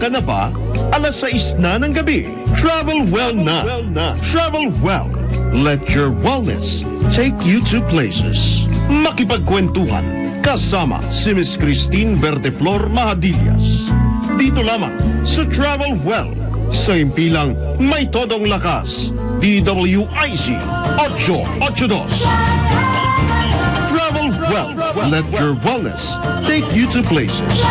ka na ba? Alas 6 na ng gabi. Travel well na. Travel well. Let your wellness take you to places. Makipagkwentuhan kasama si Miss Christine Verdeflor Mahadillas. Dito lamang sa Travel Well. Sa impilang may todong lakas. DWIZ 882. Travel well. Let your wellness take you to places.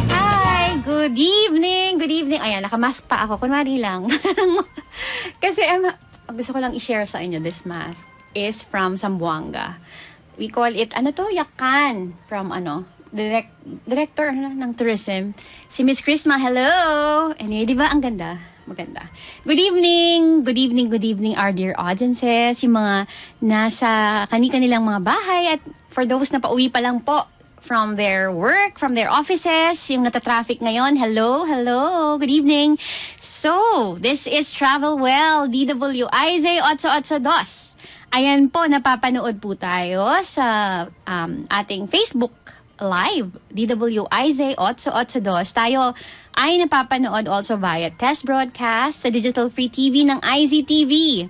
Hi! Good evening! Good evening! Ayan, nakamask pa ako. Kunwari lang. Kasi gusto ko lang i-share sa inyo, this mask is from Zamboanga. We call it, yakan. From director ng tourism. Si Miss Chrisma, hello! Anyway, di ba ang ganda? Maganda. Good evening! Good evening, good evening, our dear audiences. Yung mga nasa kani-kanilang mga bahay at for those na pauwi pa lang po from their work, from their offices, yung natatraffic ngayon. Hello, hello, good evening. So, this is Travel Well, DWIZ 882. Ayan po, napapanood po tayo sa ating Facebook Live, DWIZ 882. Tayo ay napapanood also via test broadcast sa Digital Free TV ng IZTV.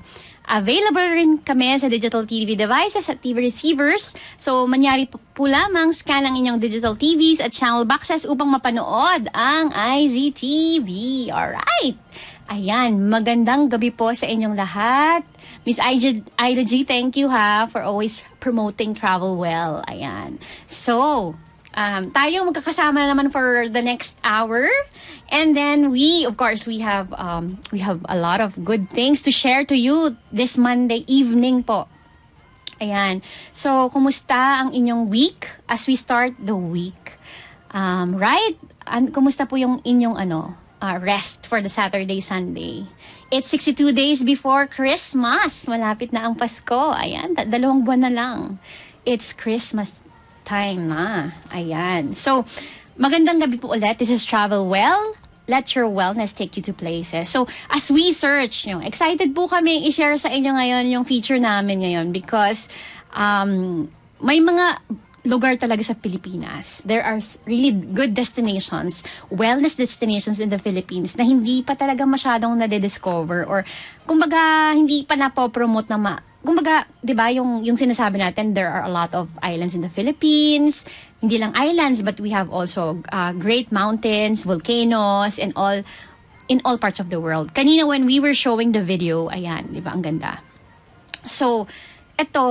Available rin kami sa digital TV devices at TV receivers. So, manyari po lamang scan ang inyong digital TVs at channel boxes upang mapanood ang IZTV. Alright! Ayan, magandang gabi po sa inyong lahat. Miss Ida G, thank you for always promoting Travel Well. Ayan. So, tayo magkakasama na naman for the next hour. And then we have a lot of good things to share to you this Monday evening po. Ayan. So, kumusta ang inyong week as we start the week? Right? Kumusta po yung inyong rest for the Saturday, Sunday? It's 62 days before Christmas. Malapit na ang Pasko. Ayan, 2 buwan na lang. It's Christmas time na. Ayan. So, magandang gabi po ulit. This is Travel Well. Let your wellness take you to places. So, as we search, excited po kami i-share sa inyo ngayon yung feature namin ngayon because may mga lugar talaga sa Pilipinas. There are really good destinations, wellness destinations in the Philippines na hindi pa talaga masyadong nade-discover or kumbaga hindi pa napopromote na kumbaga, 'di ba, yung sinasabi natin, there are a lot of islands in the Philippines. Hindi lang islands, but we have also great mountains, volcanoes, and all in all parts of the world. Kanina when we were showing the video, ayan, 'di ba, ang ganda. So, ito,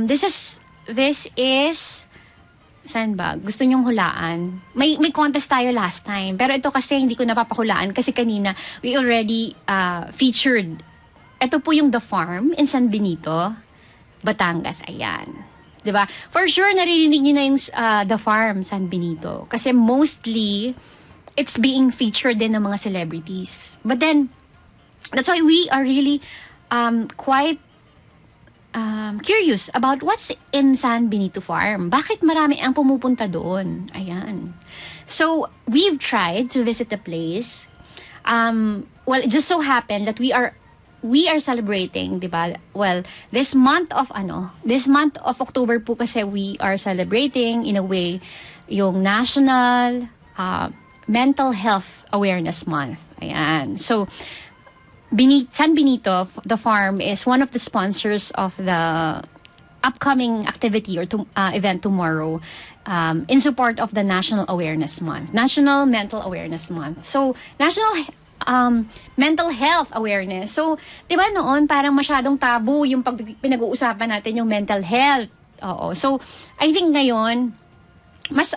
this is saan ba? Gusto nyong hulaan? May contest tayo last time, pero ito kasi hindi ko napapahulaan kasi kanina we already featured. Ito po yung The Farm in San Benito, Batangas. Ayan. 'Di ba? For sure, naririnig nyo na yung The Farm, San Benito. Kasi mostly, it's being featured din ng mga celebrities. But then, that's why we are really quite curious about what's in San Benito Farm. Bakit marami ang pumupunta doon? Ayan. So, we've tried to visit the place. Well, it just so happened that we are celebrating, di ba? Well, this month of October po kasi we are celebrating in a way yung National Mental Health Awareness Month. Ayan. So, San Benito, the farm, is one of the sponsors of upcoming activity or event tomorrow in support of the National Awareness Month, National Mental Awareness Month. So, National Mental Health Awareness. So, di ba noon, parang masyadong tabu yung pinag-uusapan natin yung mental health. Oo. So, I think ngayon, mas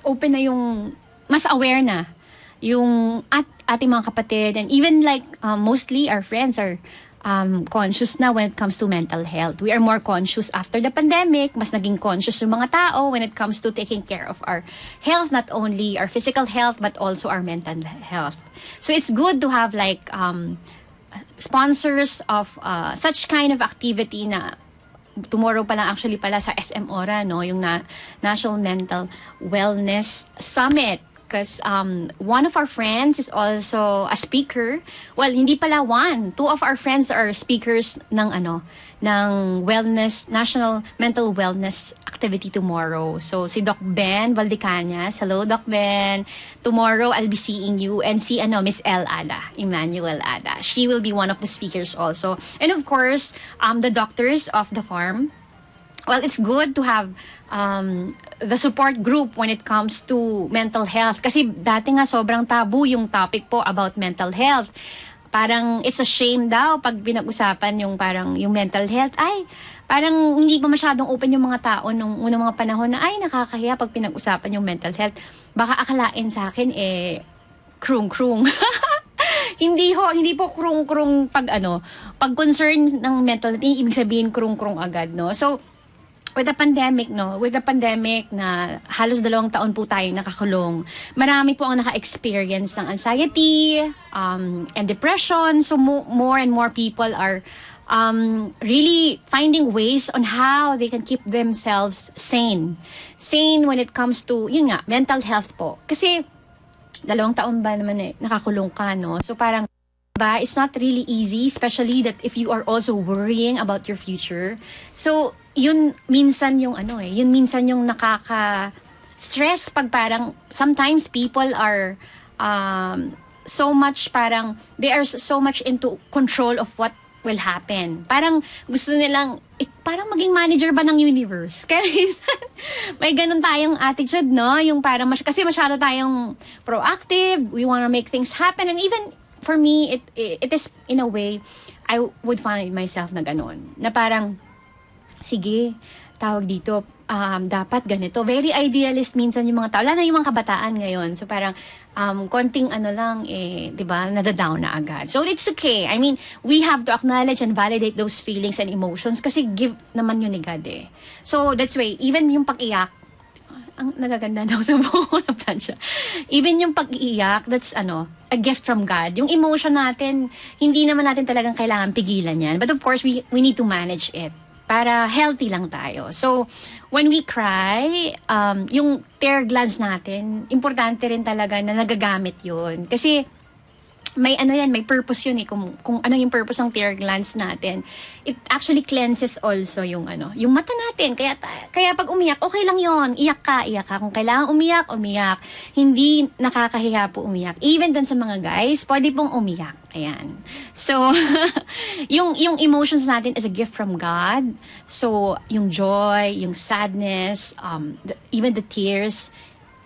open na yung, mas aware na yung ating mga kapatid, and even like mostly our friends are conscious na when it comes to mental health. We are more conscious after the pandemic. Mas naging conscious yung mga tao when it comes to taking care of our health, not only our physical health but also our mental health. So it's good to have like sponsors of such kind of activity na tomorrow pa lang actually pala sa SM Ora, no, yung National Mental Wellness Summit. Because one of our friends is also a speaker. Well, hindi pala one. Two of our friends are speakers ng wellness, National Mental Wellness Activity tomorrow. So, si Doc Ben Valdecañas. Hello, Doc Ben. Tomorrow, I'll be seeing you. And si Miss El Ada, Emmanuel Ada. She will be one of the speakers also. And of course, the doctors of the farm. Well, it's good to have the support group when it comes to mental health. Kasi dati nga sobrang tabu yung topic po about mental health. Parang it's a shame daw pag pinag-usapan yung parang yung mental health. Ay, parang hindi pa masyadong open yung mga tao nung unang mga panahon na ay nakakahiya pag pinag-usapan yung mental health. Baka akalain sa akin krung-krung. Hindi po krung-krung pag concern ng mental health, ibig sabihin krung-krung agad, no? So, with the pandemic na halos 2 taon po tayo nakakulong, marami po ang naka-experience ng anxiety and depression. So more and more people are really finding ways on how they can keep themselves sane. Sane when it comes to, yun nga, mental health po. Kasi 2 taon ba naman nakakulong ka, no? So parang, it's not really easy, especially that if you are also worrying about your future. So, yun minsan yung nakaka-stress pag parang sometimes people are so much parang they are so much into control of what will happen. Parang gusto nilang parang maging manager ba ng universe. Kaya may ganun tayong attitude, no? Yung parang kasi masyado tayong proactive, we wanna make things happen, and even for me it is in a way I would find myself na ganun. Na parang sige, tawag dito, dapat ganito. Very idealist minsan yung mga tao. Lalo na yung mga kabataan ngayon. So parang, konting diba, nadadown na agad. So it's okay. I mean, we have to acknowledge and validate those feelings and emotions kasi give naman yun ni God eh. So that's why, even yung pag-iyak, ang nagaganda daw sa buho ng plansya. Even yung pag-iiyak, that's a gift from God. Yung emotion natin, hindi naman natin talagang kailangan pigilan yan. But of course, we need to manage it para healthy lang tayo. So, when we cry, yung tear glands natin, importante rin talaga na nagagamit yun. Kasi, may may purpose yun eh. Kung ano yung purpose ng tear glands natin, it actually cleanses also yung yung mata natin. Kaya pag umiyak, okay lang yun. Iyak ka. Kung kailangan umiyak. Hindi nakakahiya po umiyak. Even dun sa mga guys, pwede pong umiyak. Ayan. So, yung emotions natin is a gift from God. So, yung joy, yung sadness, even the tears,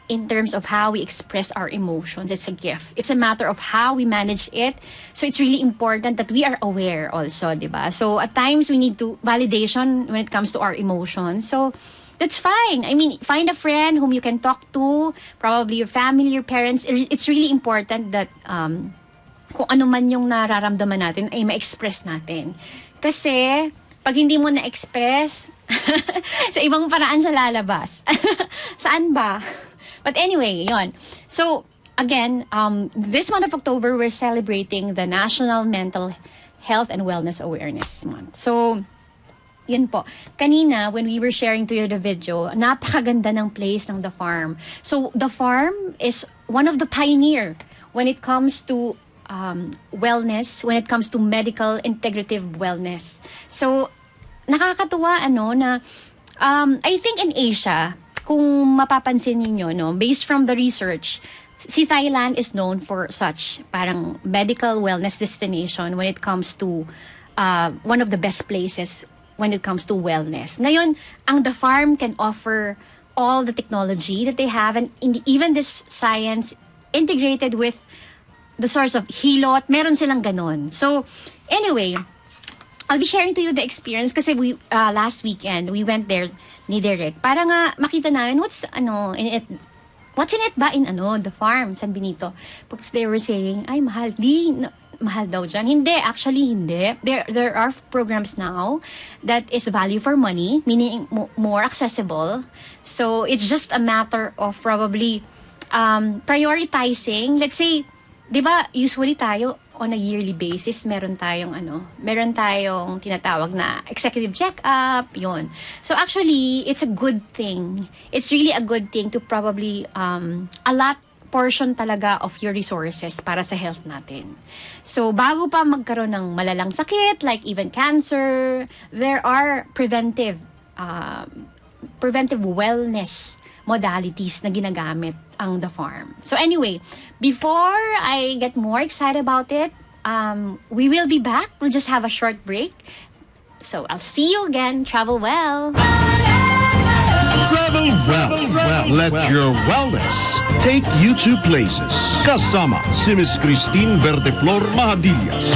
in terms of how we express our emotions, it's a gift. It's a matter of how we manage it. So it's really important that we are aware also, diba? So at times we need to validation when it comes to our emotions. So that's fine. I mean, find a friend whom you can talk to, probably your family, your parents. It's really important that kung ano man yung nararamdaman natin ay ma-express natin. Kasi pag hindi mo na-express, sa ibang paraan siya lalabas. Saan ba? But anyway, yon. So, again, this month of October, we're celebrating the National Mental Health and Wellness Awareness Month. So, yun po. Kanina, when we were sharing to you the video, napakaganda ng place ng The Farm. So, The Farm is one of the pioneer when it comes to wellness, when it comes to medical integrative wellness. So, nakakatuwa, na I think in Asia, kung mapapansin niyo, based from the research, si Thailand is known for such parang medical wellness destination when it comes to one of the best places when it comes to wellness. Ngayon, ang The Farm can offer all the technology that they have, and even this science integrated with the source of hilot. Meron silang ganon. So, anyway, I'll be sharing to you the experience kasi we last weekend we went there ni Derek para nga makita namin what's in it ba in The Farm San Benito. Because they were saying ay mahal mahal daw dyan. Hindi, actually hindi. There are programs now that is value for money, meaning more accessible. So it's just a matter of probably prioritizing. Let's say, 'di ba, usually tayo on a yearly basis, meron tayong tinatawag na executive check-up, yun. So actually, it's a good thing. It's really a good thing to probably allot portion talaga of your resources para sa health natin. So bago pa magkaroon ng malalang sakit, like even cancer, there are preventive wellness modalities na ginagamit ang The Farm. So anyway, before I get more excited about it, we will be back. We'll just have a short break. So I'll see you again. Travel well. Travel well. Let your wellness take you to places. Kasama si Miss Christine Verdeflor Mahadillas.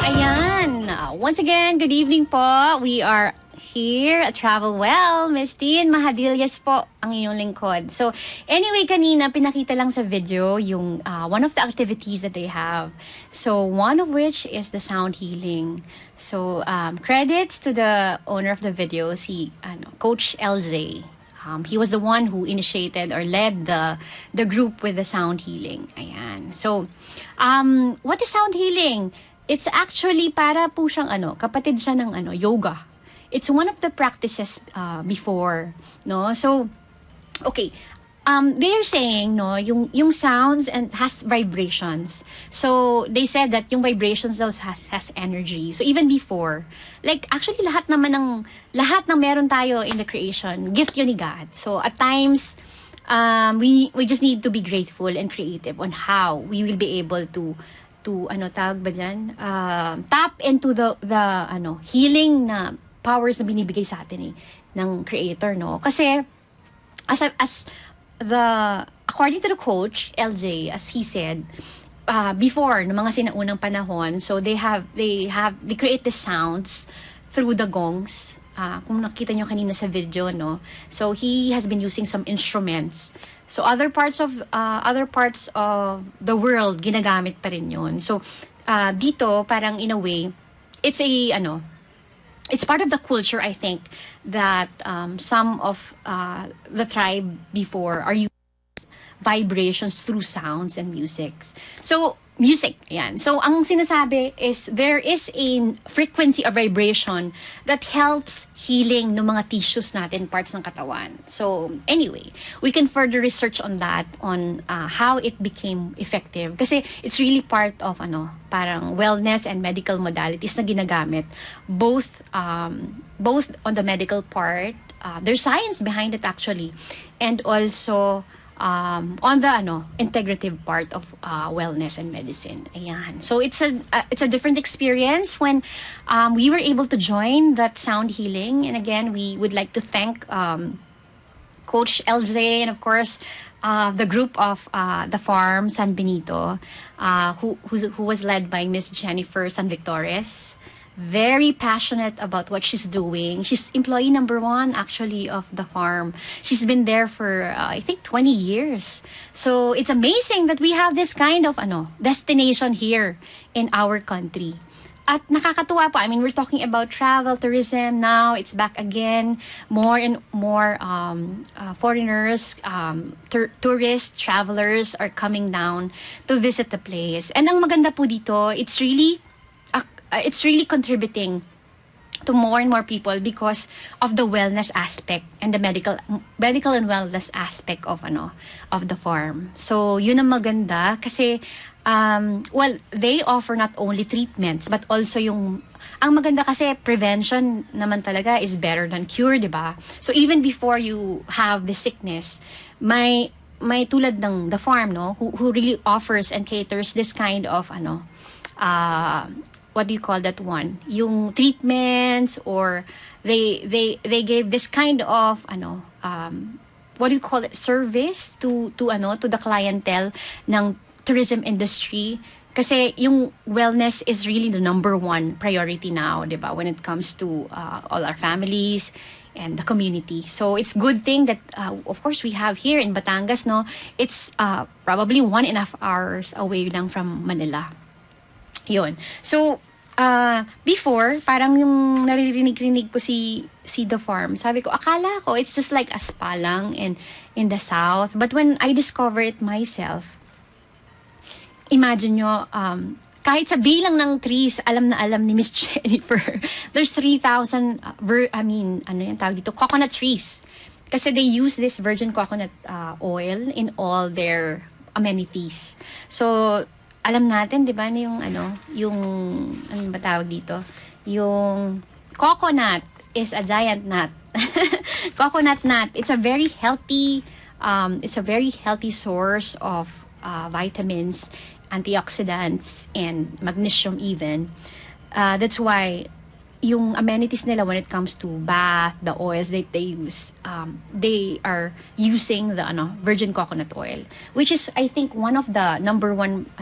Ayan. Once again, good evening po. We are here at Travel Well. Miss Tin Mahadillas po ang inyong lingkod. So, anyway, kanina pinakita lang sa video yung one of the activities that they have. So, one of which is the sound healing. So, credits to the owner of the video, si Coach LJ. He was the one who initiated or led the group with the sound healing. Ayan. So, what is sound healing? It's actually para po siyang kapatid siya ng yoga. It's one of the practices before, no? So, okay. They're saying, no, yung sounds and has vibrations. So, they said that yung vibrations daw has energy. So, even before, like, actually, lahat ng meron tayo in the creation, gift yun ni God. So, at times, we just need to be grateful and creative on how we will be able to tawag ba dyan? Tap into the healing na powers na binibigay sa atin ng creator, no? Kasi, according to the coach, LJ, as he said, before, no mga sinaunang panahon, so they create the sounds through the gongs. Kung nakita nyo kanina sa video, no? So he has been using some instruments. So other parts of the world ginagamit pa rin yun. So dito parang in a way it's part of the culture, I think, that some of the tribe before are using vibrations through sounds and musics. So, music, yan. So, ang sinasabi is there is a frequency of vibration that helps healing ng mga tissues natin, parts ng katawan. So, anyway, we can further research on that, on how it became effective. Kasi it's really part of, parang wellness and medical modalities na ginagamit. Both on the medical part, there's science behind it actually, and also on the integrative part of wellness and medicine. Ayan. So it's a different experience when we were able to join that sound healing. And again, we would like to thank Coach LJ and of course the group of the Farm San Benito, who was led by Miss Jennifer San Victores. Very passionate about what she's doing. She's employee number 1 actually of the farm. She's been there for I think 20 years. So it's amazing that we have this kind of destination here in our country. at nakakatuwa po. I mean, we're talking about travel, tourism. Now, it's back again. More and more foreigners, tourists, travelers are coming down to visit the place. And ang maganda po dito, it's really contributing to more and more people because of the wellness aspect and the medical and wellness aspect of the farm. So yun ang maganda kasi they offer not only treatments but also ang maganda kasi prevention naman talaga is better than cure, 'di ba? So even before you have the sickness, may tulad ng the farm who really offers and caters this kind of what do you call that one? Yung treatments, or they gave this kind of what do you call it? Service to the clientele ng tourism industry. Kasi yung wellness is really the number one priority now, 'di ba? When it comes to all our families and the community. So it's good thing that of course we have here in Batangas, it's probably 1.5 hours away lang from Manila. Yun. So, before, parang yung naririnig-rinig ko si The Farm, sabi ko, akala ko, it's just like a spa lang in the south. But when I discover it myself, imagine nyo, kahit sa bilang ng trees, alam na alam ni Miss Jennifer, there's 3,000, coconut trees. Kasi they use this virgin coconut oil in all their amenities. So, alam natin, 'di ba, yung ano ba tawag dito? Yung coconut is a giant nut. Coconut nut, it's a very healthy source of vitamins, antioxidants, and magnesium even. That's why yung amenities nila when it comes to bath, the oils that they use, they are using the virgin coconut oil, which is I think one of the number one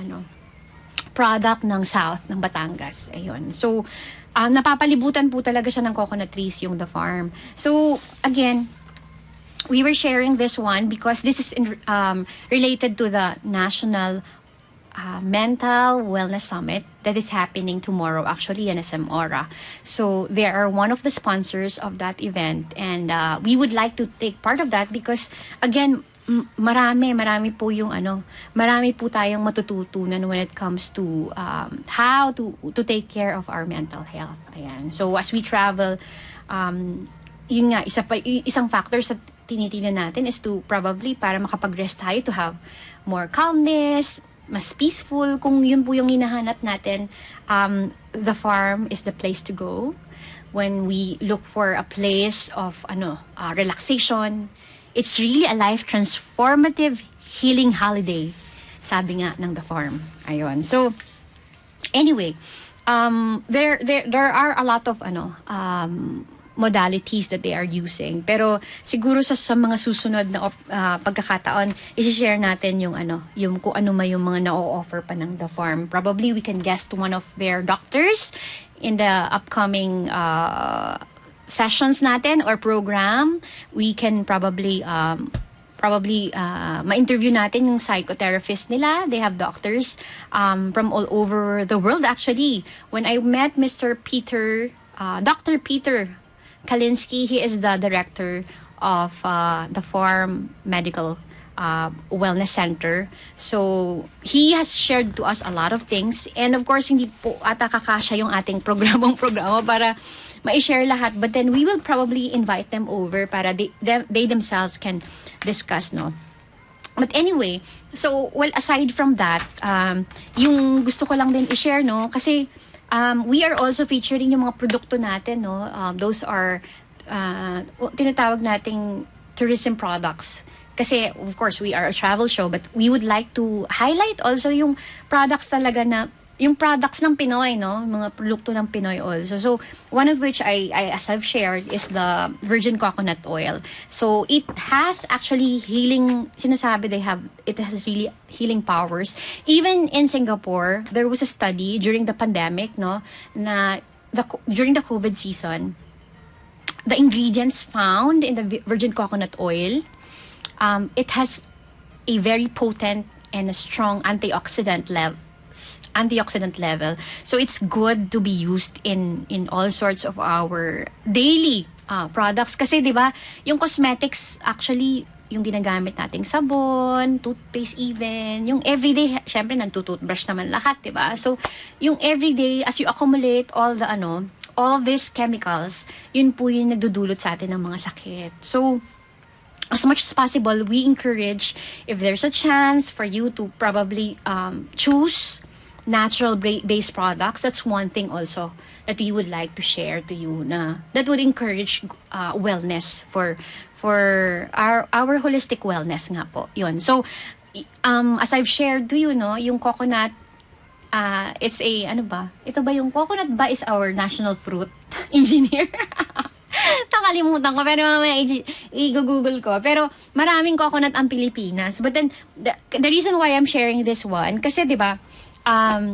product ng South ng Batangas. Ayun. So napapalibutan po talaga siya ng coconut trees yung The Farm. So again, we were sharing this one because this is related to the National Mental Wellness Summit that is happening tomorrow actually in SM Aura. So they are one of the sponsors of that event, and we would like to take part of that because again, marami po yung marami po tayong matututunan when it comes to how to take care of our mental health. Ayan. So as we travel, yun nga, isang factor sa tinitingnan natin is to probably para makapag-rest tayo, to have more calmness, mas peaceful. Kung yun po yung hinahanap natin, The Farm is the place to go when we look for a place of relaxation. It's really a life transformative healing holiday, sabi nga ng The Farm. Ayun. So anyway, there are a lot of modalities that they are using. Pero siguro sa mga susunod na pagkakataon, i-share natin yung kung ano yung mga na-offer pa ng The Farm. Probably we can guest one of their doctors in the upcoming sessions natin or program. We can probably ma-interview natin yung psychotherapist nila. They have doctors from all over the world actually. When I met Dr. Peter Kalinsky, he is the director of the Farm Medical Wellness Center. So, he has shared to us a lot of things. And of course, hindi po ata kakasya yung ating programa para ma-share lahat. But then, we will probably invite them over para they themselves can discuss, no? But anyway, so, well, aside from that, yung gusto ko lang din i-share, no? Kasi, we are also featuring yung mga produkto natin, no? Those are tinatawag nating tourism products. Kasi, of course, we are a travel show, but we would like to highlight also yung products talaga yung products ng Pinoy, no? Mga produkto ng Pinoy also. So, one of which as I've shared, is the virgin coconut oil. So, it has actually sinasabi it has really healing powers. Even in Singapore, there was a study during the pandemic, no? During the COVID season, the ingredients found in the virgin coconut oil, it has a very potent and a strong antioxidant its antioxidant level. So it's good to be used in all sorts of our daily products. Kasi 'di ba, yung cosmetics actually yung ginagamit nating sabon, toothpaste even, yung everyday, syempre nagtutoothbrush naman lahat, 'di ba? So yung everyday, as you accumulate all these chemicals, yun po yung nagdudulot sa atin ng mga sakit. So as much as possible, we encourage, if there's a chance for you to probably choose natural based products, that's one thing also that we would like to share to you na that would encourage wellness for our holistic wellness nga po. Yun. So as I've shared to you, no, yung coconut, it's a ano ba? Ito ba yung coconut ba is our national fruit? Engineer. Nakalimutan ko, pero mamaya i-google ko. Pero maraming coconut ang Pilipinas. But then, the reason why I'm sharing this one, kasi di ba,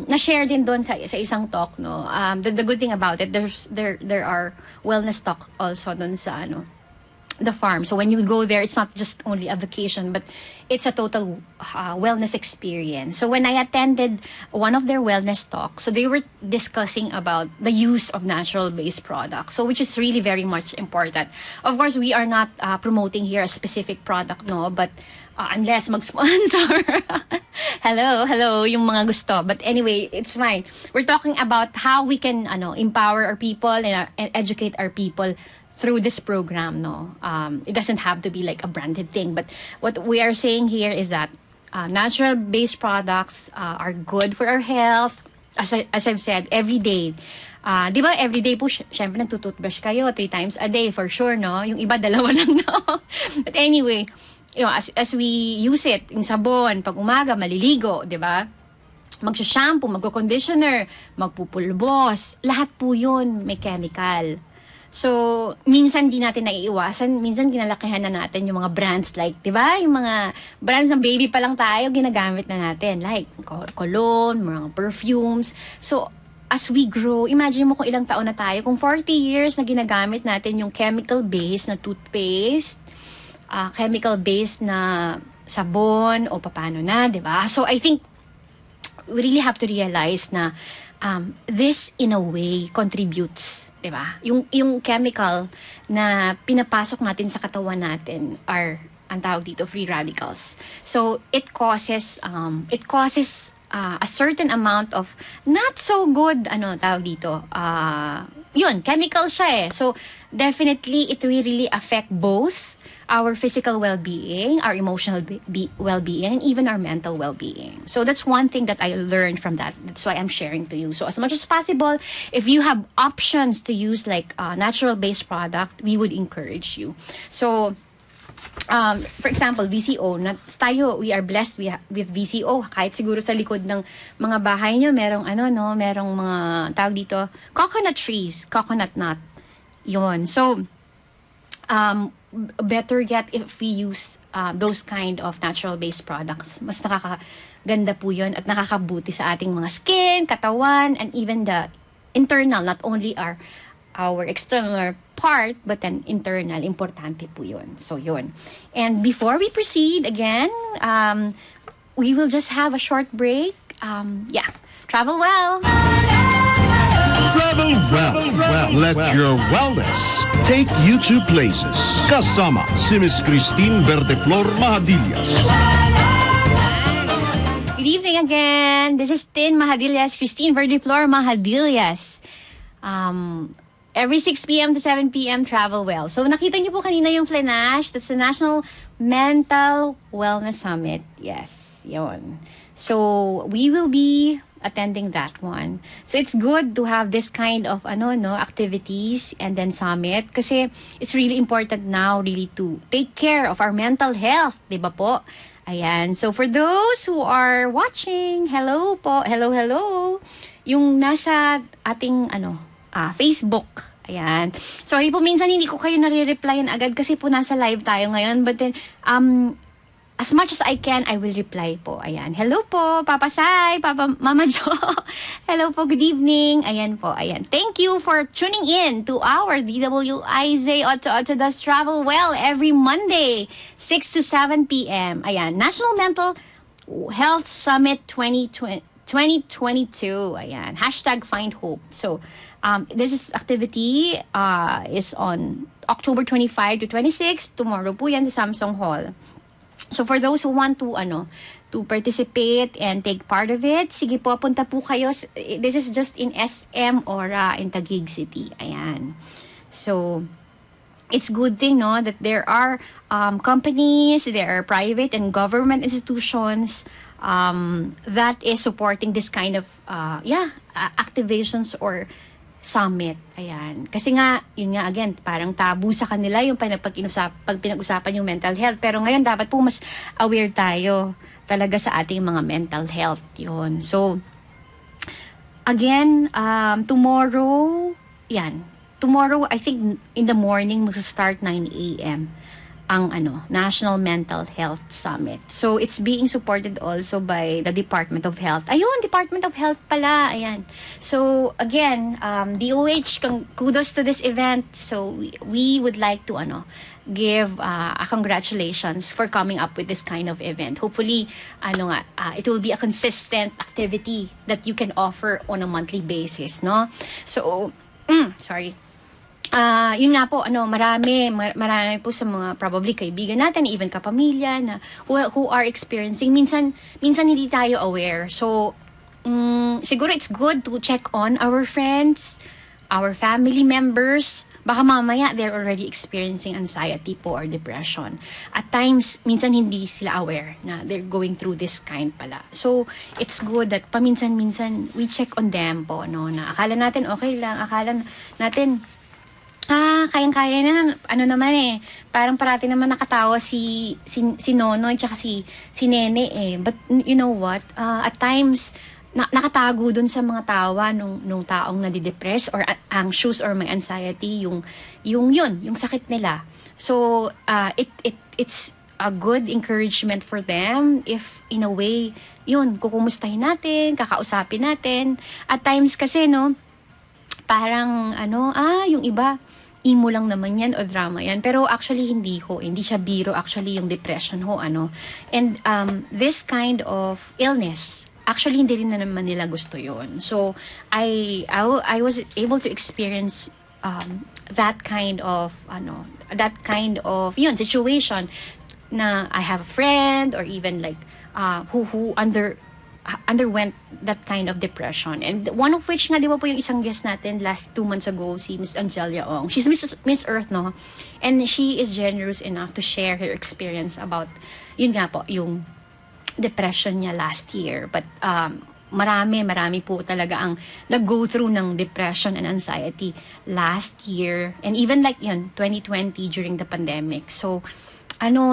na-share din doon sa isang talk, no? The good thing about it, there are wellness talk also doon sa the farm. So when you go there, it's not just only a vacation, but it's a total wellness experience. So when I attended one of their wellness talks, so they were discussing about the use of natural-based products, so which is really very much important. Of course, we are not promoting here a specific product, no, but unless mag-sponsor. hello, yung mga gusto. But anyway, it's fine. We're talking about how we can empower our people and educate our people through this program, no. It doesn't have to be like a branded thing, but what we are saying here is that natural-based products are good for our health. As I've said, every day. Di ba, every day po, syempre nagtutoothbrush kayo 3 times a day for sure, no? Yung iba, 2 lang, no? But anyway, as we use it, yung sabon, pag umaga, maliligo, di ba? Mag-shampoo, mag-conditioner, magpupulbos, lahat po yun may chemical. So, minsan di natin naiiwasan, minsan ginalakihan na natin yung mga brands like, di ba? Yung mga brands ng baby pa lang tayo, ginagamit na natin. Like, cologne, mga perfumes. So, as we grow, imagine mo kung ilang taon na tayo, kung 40 years na ginagamit natin yung chemical-based na toothpaste, chemical-based na sabon, o paano na, di ba? So, I think, we really have to realize na this, in a way, contributes, diba? Yung chemical na pinapasok natin sa katawan natin are, ang tawag dito, free radicals. So, it causes a certain amount of not so good, tawag dito, chemical siya eh. So, definitely, it will really affect both our physical well-being, our emotional well-being, and even our mental well-being. So that's one thing that I learned from that. That's why I'm sharing to you. So as much as possible, if you have options to use like a natural-based product, we would encourage you. So, for example, VCO, we are blessed with VCO. Kahit siguro sa likod ng mga bahay nyo, merong merong mga tawag dito, coconut trees, coconut nut. Yun. So, better yet if we use those kind of natural-based products. Mas nakakaganda po yun at nakakabuti sa ating mga skin, katawan, and even the internal, not only our external part, but then internal, importante po yun. So yun. And before we proceed, again, we will just have a short break. Travel well! Travel well. Let your wellness take you to places. Kasama si Miss Christine Verdeflor Mahadillas. Good evening again. This is Mahadillas, Christine Verdeflor Mahadillas. Every 6 p.m. to 7 p.m. travel well. So nakita niyo po kanina yung Flenash. That's the National Mental Wellness Summit. Yes, yun. So we will be attending that one. So it's good to have this kind of activities and then summit kasi it's really important now really to take care of our mental health, 'di ba po? Ayan. So for those who are watching, hello po. Hello. Yung nasa ating Facebook. Ayan. Sorry po, minsan hindi ko kayo nare-replyan agad kasi po nasa live tayo ngayon. But then, as much as I can, I will reply po. Ayan. Hello po, Papa Sai, Mama Jo. Hello po, good evening. Ayan po, ayan. Thank you for tuning in to our DWIZ Otto Does Travel Well every Monday, 6 to 7 p.m. Ayan. National Mental Health Summit 2022. 2022. Ayan. #Find Hope. So, this activity is on October 25 to 26. Tomorrow po yan sa Samsung Hall. So, for those who want to, to participate and take part of it, sige po, punta po kayo. This is just in SM Aura in Taguig City. Ayan. So, it's good thing, no, that there are companies, there are private and government institutions that is supporting this kind of, activations or summit. Ayan. Kasi nga, yun nga, again, parang tabu sa kanila yung pag pinag-usapan yung mental health. Pero ngayon, dapat po mas aware tayo talaga sa ating mga mental health. Yun. So, again, tomorrow, I think in the morning, magsa-start 9 a.m. ang National Mental Health Summit. So, it's being supported also by the Department of Health. Ayun, Department of Health pala. Ayan. So, again, DOH, kudos to this event. So, we would like to, give a congratulations for coming up with this kind of event. Hopefully, it will be a consistent activity that you can offer on a monthly basis, no? So, sorry. Yun nga po, marami po sa mga probably kaibigan natin, even kapamilya na who are experiencing. Minsan hindi tayo aware. So, siguro it's good to check on our friends, our family members. Baka mamaya they're already experiencing anxiety po or depression. At times, minsan hindi sila aware na they're going through this kind pala. So, it's good that paminsan-minsan we check on them po, no, na akala natin okay lang, akala natin kayang-kaya na, naman parang parati naman nakatawa si Nonoy tsaka si Nene But you know what? At times, nakatago dun sa mga tawa nung taong nadidepress or anxious or may anxiety, yung sakit nila. So, it's a good encouragement for them if in a way, kukumustahin natin, kakausapin natin. At times kasi, parang, yung iba, emo lang naman yan o drama yan. Pero actually, hindi siya biro, actually, yung depression And this kind of illness, actually, hindi rin na naman nila gusto yon. So, I was able to experience that kind of situation na I have a friend or even like who underwent that kind of depression. And one of which nga, di ba po yung isang guest natin last 2 months ago, si Miss Angelia Ong. She's Miss Earth, no? And she is generous enough to share her experience about, yun nga po, yung depression niya last year. But marami po talaga ang nag-go through ng depression and anxiety last year. And even like 2020 during the pandemic. So,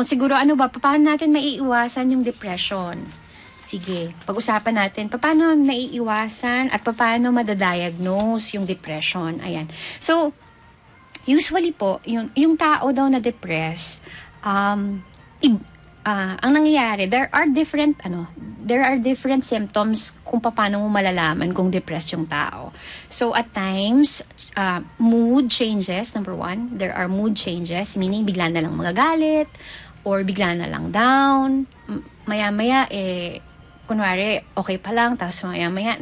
siguro paano natin maiiwasan yung depression? Sige, pag-usapan natin, paano naiiwasan at paano madadiagnose yung depression. Ayan. So, usually po, yung tao daw na depressed, ang nangyayari, there are different symptoms kung paano mo malalaman kung depressed yung tao. So, at times, mood changes, number one. There are mood changes, meaning bigla na lang magagalit, or bigla na lang down. Maya-maya, kunwari, okay pa lang, tapos maya-maya,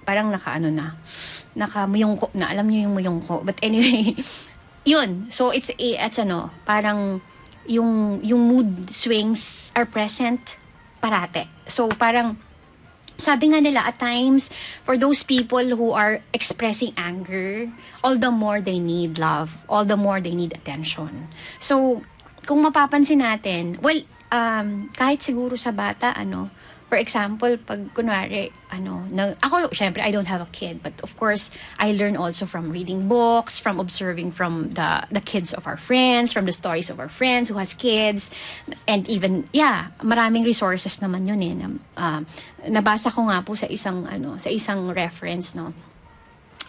parang nakamuyungko na, alam niyo yung muyungko. But anyway, yun. So, it's parang, yung mood swings are present parate. So, parang, sabi nga nila, at times, for those people who are expressing anger, all the more they need love, all the more they need attention. So, kung mapapansin natin, well, kahit siguro sa bata, for example, pag kunwari, ako, syempre, I don't have a kid, but of course, I learn also from reading books, from observing from the kids of our friends, from the stories of our friends who has kids, and even, maraming resources naman yun nabasa ko nga po sa isang reference,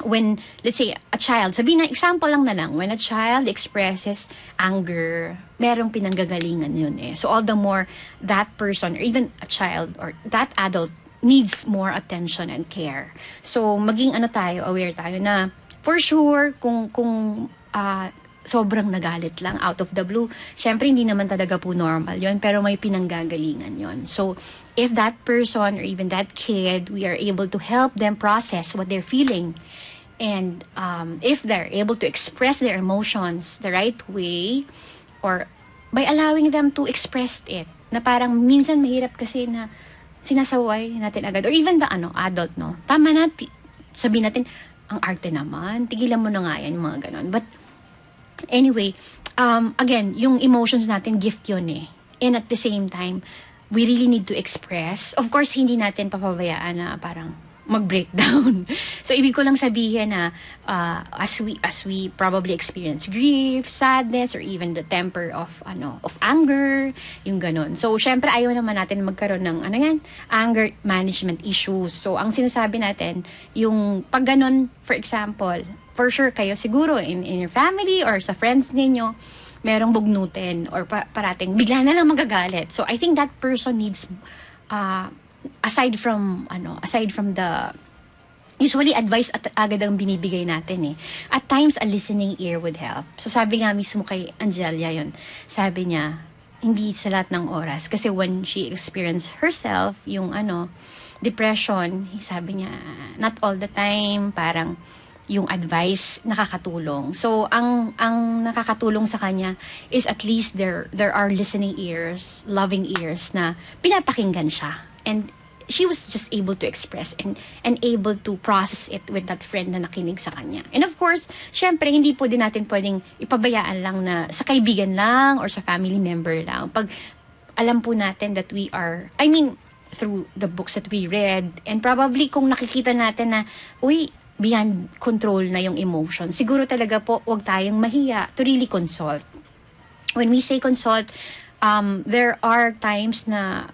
when, let's say, a child, sabihin na, example lang na lang, when a child expresses anger, merong pinanggagalingan yun So, all the more that person, or even a child, or that adult, needs more attention and care. So, maging aware tayo na, for sure, kung sobrang nagalit lang out of the blue. Syempre, hindi naman talaga po normal yon, pero may pinanggagalingan yon. So, if that person or even that kid, we are able to help them process what they're feeling, and if they're able to express their emotions the right way, or by allowing them to express it, na parang minsan mahirap kasi na sinasaway natin agad, or even the adult, no? Tama na, sabihin natin, ang arte naman, tigilan mo na nga yan, yung mga ganon. But anyway, again, yung emotions natin, gift yun eh. And at the same time, we really need to express. Of course, hindi natin papabayaan na parang mag-breakdown. So, ibig ko lang sabihin na as we probably experience grief, sadness, or even the temper of anger, yung ganon. So, syempre, ayaw naman natin magkaroon ng anger management issues. So, ang sinasabi natin, yung pag ganon, for example, for sure kayo siguro in your family or sa friends ninyo, merong bugnutin or parating bigla na lang magagalit. So, I think that person needs aside from the usually advice at agad ang binibigay natin eh. At times a listening ear would help. So sabi nga mismo kay Angelia yon, sabi niya hindi sa lahat ng oras kasi when she experienced herself yung depression, sabi niya not all the time parang yung advice nakakatulong. So ang nakakatulong sa kanya is at least there are listening ears, loving ears na pinapakinggan siya. And she was just able to express and able to process it with that friend na nakinig sa kanya. And of course, syempre, hindi po din natin pwedeng ipabayaan lang na sa kaibigan lang or sa family member lang. Pag alam po natin that we are, through the books that we read, and probably kung nakikita natin na, beyond control na yung emotion, siguro talaga po, wag tayong mahiya to really consult. When we say consult, there are times na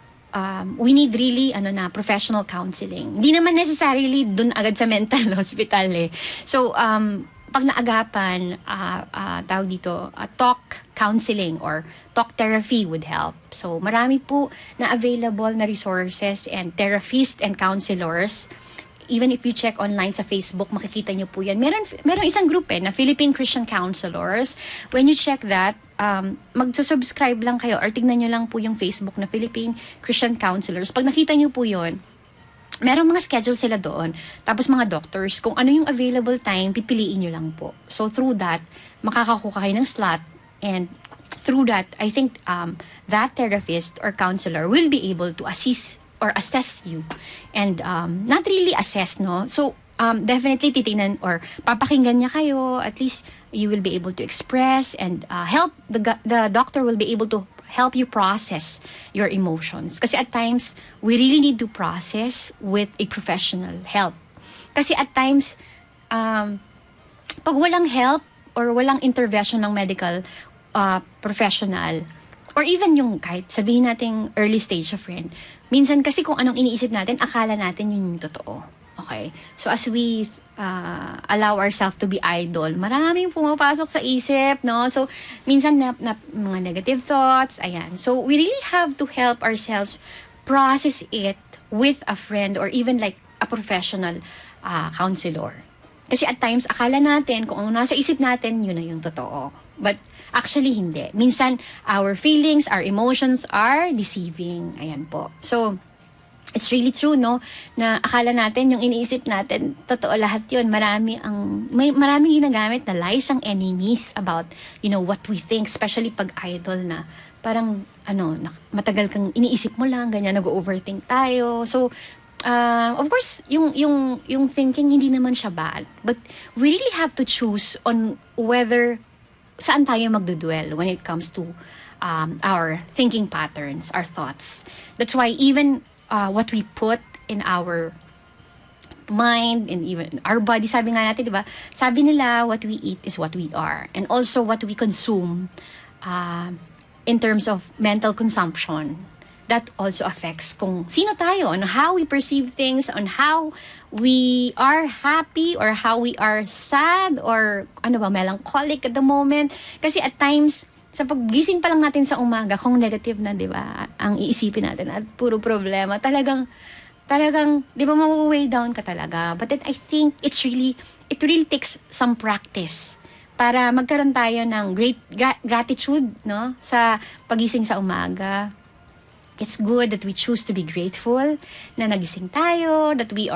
we need really professional counseling. Hindi naman necessarily dun agad sa mental hospital eh. So pag naagapan tawag dito talk counseling or talk therapy would help. So marami po na available na resources and therapists and counselors. Even if you check online sa Facebook, makikita nyo po yan. Meron isang group na Philippine Christian Counselors. When you check that, magsusubscribe lang kayo or tignan nyo lang po yung Facebook na Philippine Christian Counselors. Pag nakita nyo po yun, merong mga schedule sila doon. Tapos mga doctors, kung ano yung available time, pipiliin nyo lang po. So through that, makakakuha kayo ng slot, and through that, I think that therapist or counselor will be able to assist or assess you, and not really assess, no? So definitely titingnan or papakinggan niya kayo. At least you will be able to express and help the doctor will be able to help you process your emotions. Kasi at times we really need to process with a professional help. Kasi at times pag walang help or walang intervention ng medical professional, or even yung kahit sabihin nating early stage of friend, minsan kasi kung anong iniisip natin, akala natin yun yung totoo. Okay? So as we allow ourselves to be idle, maraming pumapasok sa isip, no? So minsan mga negative thoughts, ayan. So we really have to help ourselves process it with a friend or even like a professional counselor. Kasi at times, akala natin kung ano nasa isip natin, yun na yung totoo. But actually, hindi. Minsan, our feelings, our emotions are deceiving. Ayan po. So, it's really true, no? Na akala natin, yung iniisip natin, totoo lahat yun. Maraming ginagamit na lies ang enemies about, what we think. Especially pag idol na. Parang, matagal kang iniisip mo lang, ganyan, nag-overthink tayo. So, of course, yung thinking, hindi naman siya bad. But we really have to choose on whether saan tayo magdudwell when it comes to our thinking patterns, our thoughts. That's why even what we put in our mind and even our body, sabi nga natin, di ba? Sabi nila, what we eat is what we are. And also what we consume in terms of mental consumption. That also affects kung sino tayo, on how we perceive things, on how we are happy or how we are sad or melancholic at the moment. Kasi at times, sa paggising pa lang natin sa umaga, kung negative na, di ba, ang iisipin natin at puro problema, talagang, di ba, mawu-weigh down ka talaga. But then I think it really takes some practice para magkaroon tayo ng great gratitude, no, sa pagising sa umaga. It's good that we choose to be grateful na nagising tayo, that we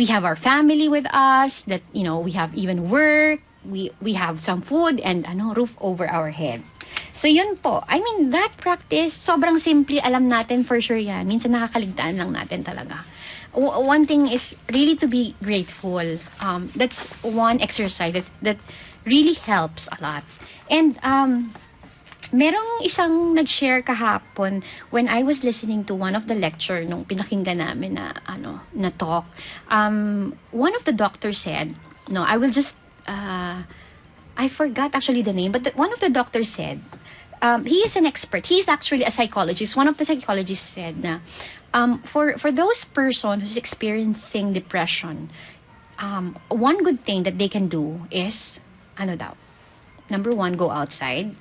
have our family with us, that, you know, we have even work, we have some food and roof over our head. So yun po. I mean, that practice, sobrang simple, alam natin for sure yan. Minsan nakakaligtaan lang natin talaga. One thing is really to be grateful. That's one exercise that really helps a lot. And merong isang nag-share kahapon when I was listening to one of the lecture nung pinakinggan namin na talk. One of the doctors said, no, I will just I forgot actually the name, but one of the doctors said, he is an expert. He is actually a psychologist. One of the psychologists said na for those person who's experiencing depression, one good thing that they can do is number 1, go outside.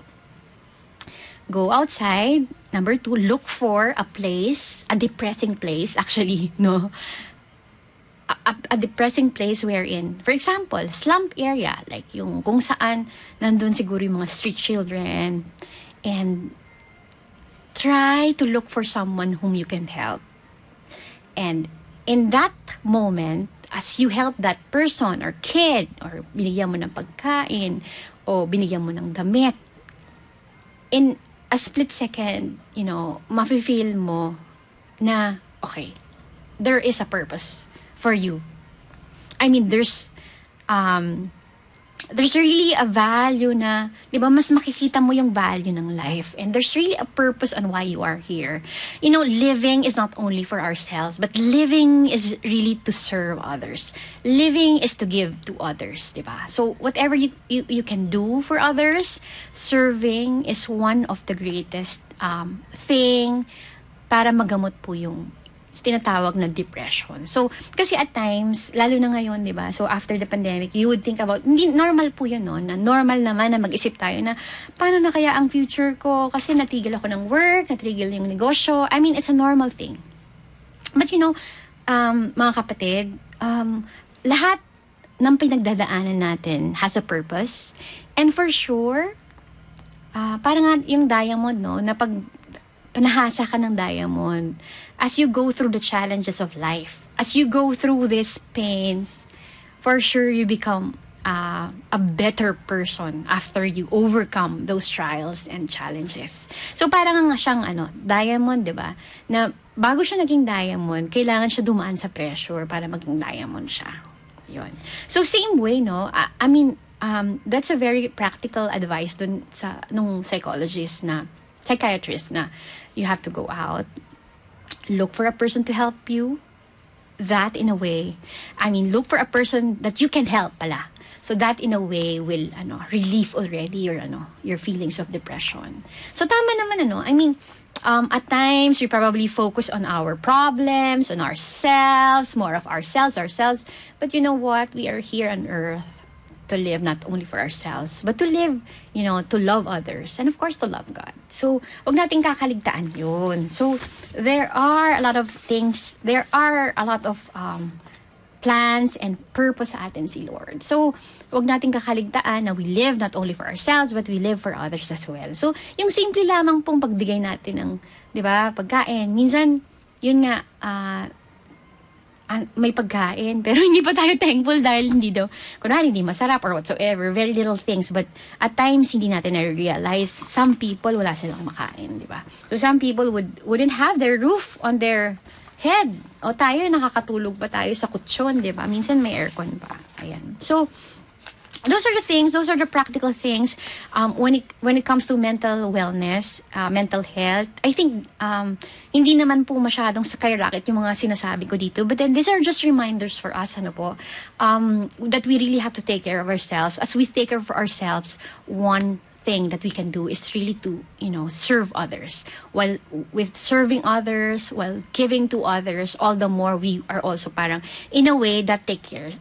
Go outside. Number 2, look for a place, a depressing place, actually, no? A depressing place wherein, for example, slum area, like yung kung saan nandun siguro yung mga street children, and try to look for someone whom you can help. And in that moment, as you help that person or kid, or binigyan mo ng pagkain, o binigyan mo ng damit, in a split second, mafe-feel mo na, okay, there is a purpose for you. I mean, there's really a value na, di ba, mas makikita mo yung value ng life. And there's really a purpose on why you are here. Living is not only for ourselves, but living is really to serve others. Living is to give to others, di ba? So, whatever you can do for others, serving is one of the greatest thing para magamot po yung tinatawag na depression. So, kasi at times, lalo na ngayon, di ba? So, after the pandemic, you would think about, hindi, normal po yun, no? Na normal naman na mag-isip tayo na, paano na kaya ang future ko? Kasi natigil ako ng work, natigil yung negosyo. I mean, it's a normal thing. But mga kapatid, lahat ng pinagdadaanan natin has a purpose. And for sure, parang nga yung diamond, no? Na pag panahasa ka ng diamond, as you go through the challenges of life, as you go through these pains, for sure you become a better person after you overcome those trials and challenges. So parang nga siyang diamond, 'di ba? Na bago siya naging diamond, kailangan siya dumaan sa pressure para maging diamond siya. 'Yon. So same way, no? I mean, that's a very practical advice dun sa nung psychiatrist na you have to go out, look for a person to help you. That in a way, look for a person that you can help pala. So that in a way will relieve already your feelings of depression. So tama naman at times we probably focus on our problems, on ourselves, more of ourselves. But you know what? We are here on earth to live not only for ourselves, but to live, to love others, and of course, to love God. So, wag nating kakaligtaan yun. So, there are a lot of plans and purpose sa atin si Lord. So, wag nating kakaligtaan na we live not only for ourselves, but we live for others as well. So, yung simple lamang pong pagbigay natin ng, di ba, pagkain. Minsan, yun nga, may pagkain, pero hindi pa tayo thankful dahil kunwari hindi masarap or whatsoever, very little things, but at times hindi natin na-realize some people wala silang makain, di ba? So some people wouldn't have their roof on their head. O tayo, nakakatulog pa tayo sa kutsyon, di ba? Minsan may aircon pa. Ayan. So, those are the things, those are the practical things when it comes to mental wellness, mental health. I think hindi naman po masyadong skyrocket yung mga sinasabi ko dito, but then these are just reminders for us that we really have to take care of ourselves. As we take care of ourselves, one thing that we can do is really to serve others. While with serving others, while giving to others, all the more we are also parang in a way that take care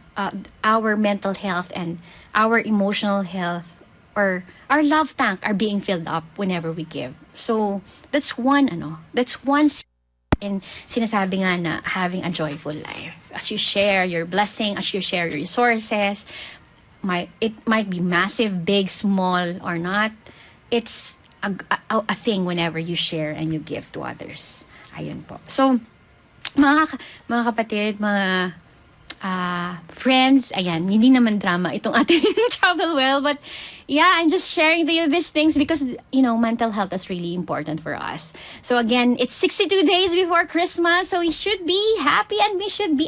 our mental health and our emotional health, or our love tank are being filled up whenever we give. So that's one in sinasabi nga na having a joyful life. As you share your blessing, as you share your resources, it might be massive, big, small, or not. It's a thing whenever you share and you give to others. Ayun po. So, mga kapatid, mga friends, ayan, hindi naman drama itong ating travel well, but yeah, I'm just sharing to you these things because, mental health is really important for us. So again, it's 62 days before Christmas, so we should be happy and we should be,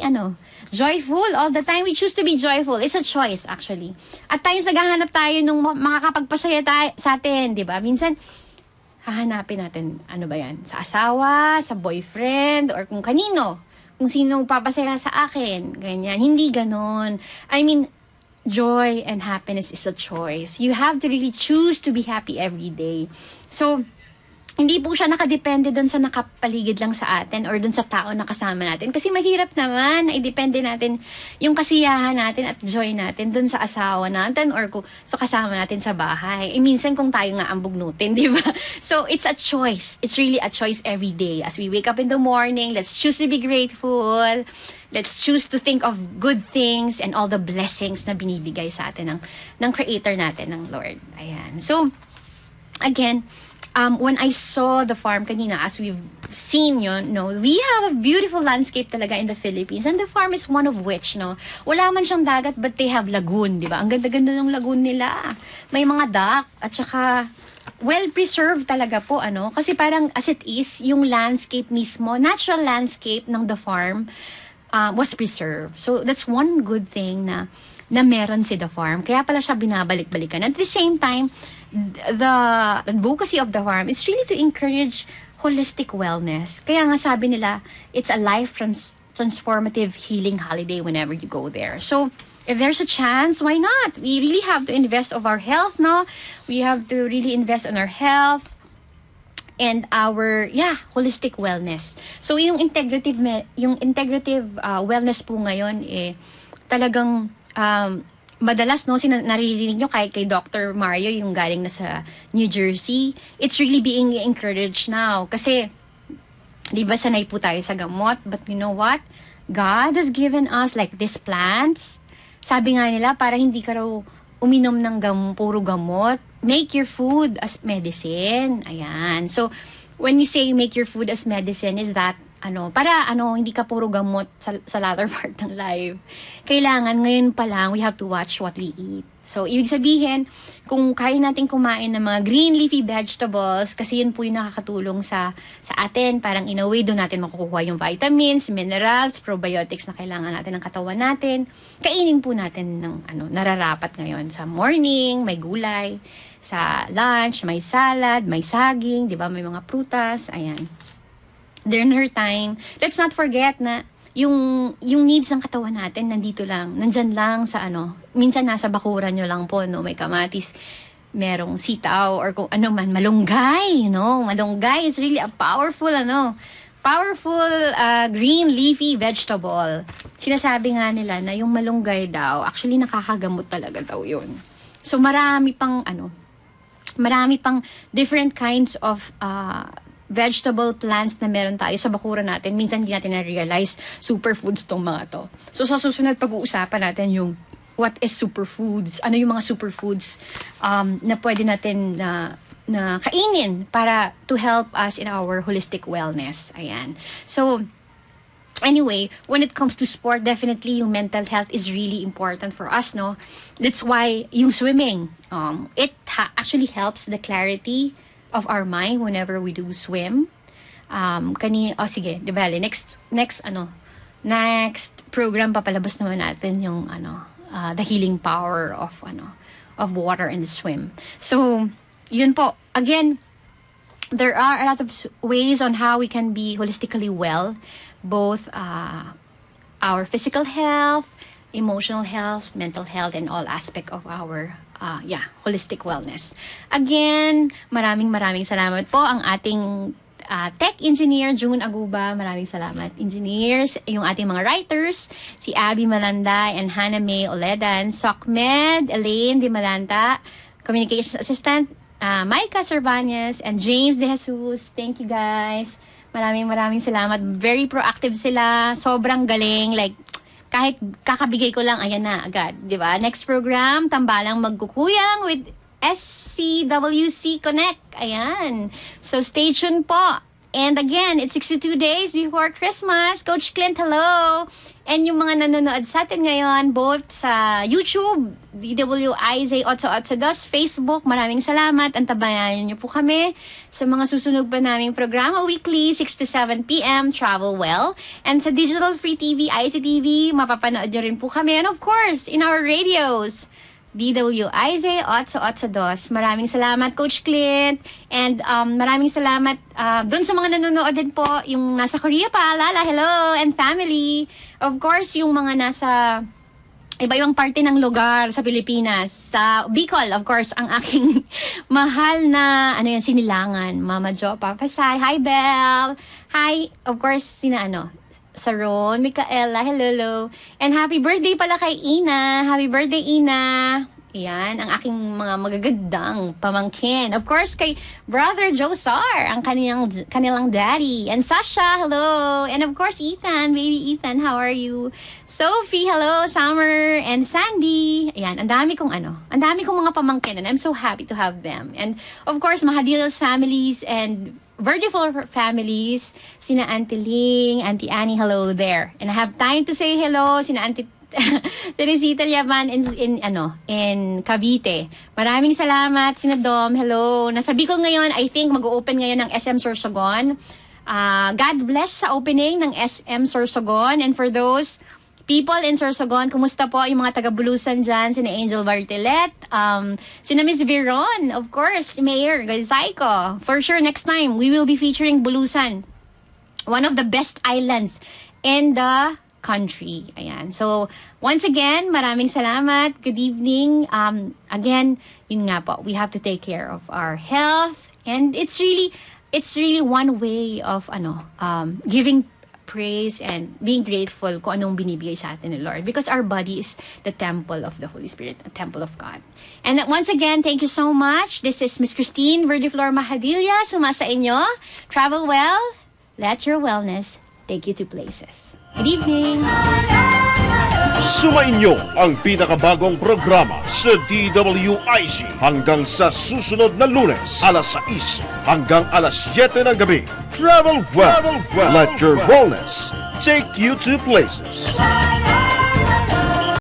joyful all the time. We choose to be joyful. It's a choice, actually. At times, naghahanap tayo nung makakapagpasaya sa atin, di ba? Minsan, hahanapin natin, ano ba yan? Sa asawa, sa boyfriend, or kung kanino. Kung sinong papasaya sa akin, ganyan. Hindi ganon. I mean, joy and happiness is a choice. You have to really choose to be happy every day. So, hindi po siya nakadepende doon sa nakapaligid lang sa atin or doon sa tao na kasama natin. Kasi mahirap naman na idepende natin yung kasiyahan natin at joy natin doon sa asawa natin or sa kasama natin sa bahay. Minsan kung tayo nga ang bugnutin, di ba? So, it's a choice. It's really a choice every day. As we wake up in the morning, let's choose to be grateful. Let's choose to think of good things and all the blessings na binibigay sa atin ng Creator natin, ng Lord. Ayan. So, again, when I saw the farm kanina, as we've seen yun, we have a beautiful landscape talaga in the Philippines. And the farm is one of which, wala man siyang dagat, but they have lagoon, di ba? Ang ganda-ganda ng lagoon nila. May mga dock, at saka well-preserved talaga po, Kasi parang as it is, yung landscape mismo, natural landscape ng the farm, was preserved. So, that's one good thing na meron si the farm. Kaya pala siya binabalik-balikan. At the same time, the advocacy of the farm is really to encourage holistic wellness. Kaya nga sabi nila, it's a life transformative healing holiday whenever you go there. So, if there's a chance, why not? We really have to invest of our health, no? We have to really invest on our health and our, holistic wellness. So, yung integrative wellness po ngayon, talagang, madalas, naririnig nyo kay Dr. Mario, yung galing na sa New Jersey, it's really being encouraged now. Kasi, di ba, sanay po tayo sa gamot, but you know what? God has given us like these plants. Sabi nga nila, para hindi ka raw uminom ng puro gamot, make your food as medicine. Ayan. So, when you say make your food as medicine, is that, para hindi ka puro gamot sa latter part ng life. Kailangan, ngayon pa lang, we have to watch what we eat. So, ibig sabihin, kung kaya natin kumain ng mga green leafy vegetables, kasi yun po yung nakakatulong sa atin, parang in a way, doon natin makukuha yung vitamins, minerals, probiotics na kailangan natin ng katawan natin. Kainin po natin ng nararapat ngayon. Sa morning, may gulay. Sa lunch, may salad, may saging, di ba? May mga prutas, ayan. Dinner time. Let's not forget na yung needs ng katawan natin nandito lang, nandyan lang sa minsan nasa bakuran nyo lang po, may kamatis, merong sitaw, or kung ano man, malunggay, malunggay is really a powerful green leafy vegetable. Sinasabi nga nila na yung malunggay daw, actually nakakagamot talaga daw yun. So marami pang different kinds of vegetable plants na meron tayo sa bakuran natin. Minsan hindi natin na-realize superfoods tong mga to. So sa susunod pag-uusapan natin yung what is superfoods, ano yung mga superfoods na pwede natin na kainin para to help us in our holistic wellness. Ayan. So anyway, when it comes to sport, definitely yung mental health is really important for us, no? That's why yung swimming, it actually helps the clarity of our mind whenever we do swim. Sige, di ba, next program papalabas naman natin yung the healing power of water and the swim. So, yun po. Again, there are a lot of ways on how we can be holistically well, both our physical health, emotional health, mental health, and all aspect of our holistic wellness. Again, maraming salamat po ang ating tech engineer, June Aguba. Maraming salamat, engineers. Yung ating mga writers, si Abby Malanday and Hannah May Oledan. SocMed, Elaine Di Malanta. Communications Assistant, Micah Cervantes and James De Jesus. Thank you, guys. Maraming salamat. Very proactive sila. Sobrang galing. Like, kahit kakabigay ko lang, ayan na agad, di ba? Next program, Tambalang Magkukuyang with SCWC Connect. Ayan. So, stay tuned po. And again, it's 62 days before Christmas. Coach Clint, hello! And yung mga nanonood sa atin ngayon, both sa YouTube, DWIZ 882, Facebook, maraming salamat. Antabayan niyo po kami sa mga susunod pa naming programa weekly, 6 to 7 p.m., Travel Well. And sa Digital Free TV, ICTV, mapapanood niyo rin po kami. And of course, in our radios, DWIZ 882. Maraming salamat, Coach Clint. And maraming salamat doon sa mga nanonood din po, yung nasa Korea pa, Lala, hello, and family. Of course, yung mga nasa iba-ibang parte ng lugar sa Pilipinas. Sa Bicol, of course, ang aking mahal na, Sinilangan. Mama Jo, Papa Sai, hi Belle. Hi, of course, Saron, Micaela, hello. And happy birthday pala kay Ina. Happy birthday, Ina. Ayan, ang aking mga magagandang pamangkin. Of course, kay Brother Josar, ang kanilang daddy. And Sasha, hello. And of course, Ethan, baby Ethan, how are you? Sophie, hello. Summer, and Sandy. Ayan, ang dami kong mga pamangkin. And I'm so happy to have them. And of course, Mahadilos families and Verdiful families, sina Auntie Ling, Auntie Annie, hello there. And I have time to say hello, sina Auntie Teresita Liaban in Cavite. Maraming salamat, sina Dom, hello. Nasa Bicol ngayon, I think mag-open ngayon ng SM Sorsogon. God bless sa opening ng SM Sorsogon. And for those people in Sorsogon, kumusta po yung mga taga-Bulusan dyan, sina Angel Bartelet, sina Miss Veron, of course, Mayor Gazaico. For sure, next time, we will be featuring Bulusan, one of the best islands in the country. Ayan. So, once again, maraming salamat. Good evening. Again, yun nga po, we have to take care of our health, and it's really one way of giving praise and being grateful kung anong binibigay sa atin ni Lord, because our body is the temple of the Holy Spirit, a temple of God. And once again, thank you so much. This is Miss Christine Verdiflor Mahadilla, sumasa inyo. Travel well, let your wellness take you to places. Good evening! Sumainyo ang pinakabagong programa sa DWIZ hanggang sa susunod na Lunes, alas 6 hanggang alas 7 ng gabi. Travel well. Let your wellness take you to places.